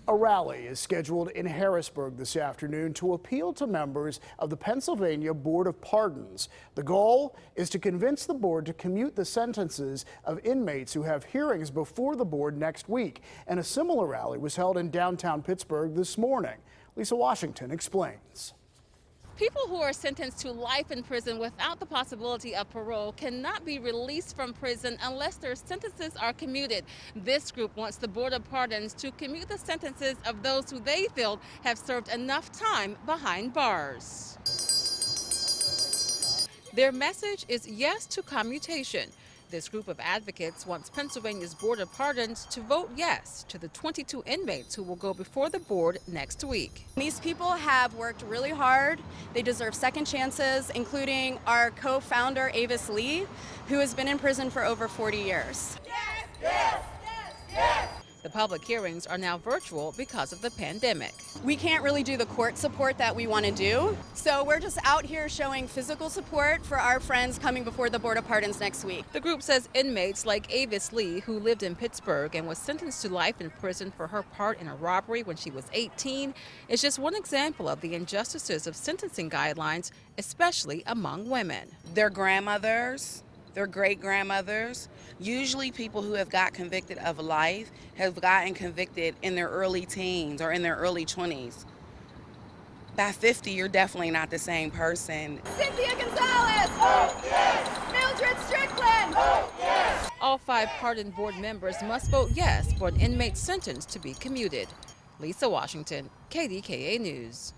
A rally is scheduled in Harrisburg this afternoon to appeal to members of the Pennsylvania Board of Pardons. The goal is to convince the board to commute the sentences of inmates who have hearings before the board next week. And a similar rally was held in downtown Pittsburgh this morning. Lisa Washington explains. People who are sentenced to life in prison without the possibility of parole cannot be released from prison unless their sentences are commuted. This group wants the Board of Pardons to commute the sentences of those who they feel have served enough time behind bars. Their message is yes to commutation. This group of advocates wants Pennsylvania's Board of Pardons to vote yes to the 22 inmates who will go before the board next week. These people have worked really hard. They deserve second chances, including our co-founder, Avis Lee, who has been in prison for over 40 years. Yes, yes, yes, yes. The public hearings are now virtual because of the pandemic. We can't really do the court support that we want to do, so we're just out here showing physical support for our friends coming before the Board of Pardons next week. The group says inmates like Avis Lee, who lived in Pittsburgh and was sentenced to life in prison for her part in a robbery when she was 18, is just one example of the injustices of sentencing guidelines, especially among women. Their grandmothers, their great-grandmothers, usually people who have got convicted of life have gotten convicted in their early teens or in their early 20s. By 50, you're definitely not the same person. Cynthia Gonzalez! Oh, yes! Mildred Strickland! Oh, yes! All 5 pardon board members must vote yes for an inmate sentence to be commuted. Lisa Washington, KDKA News.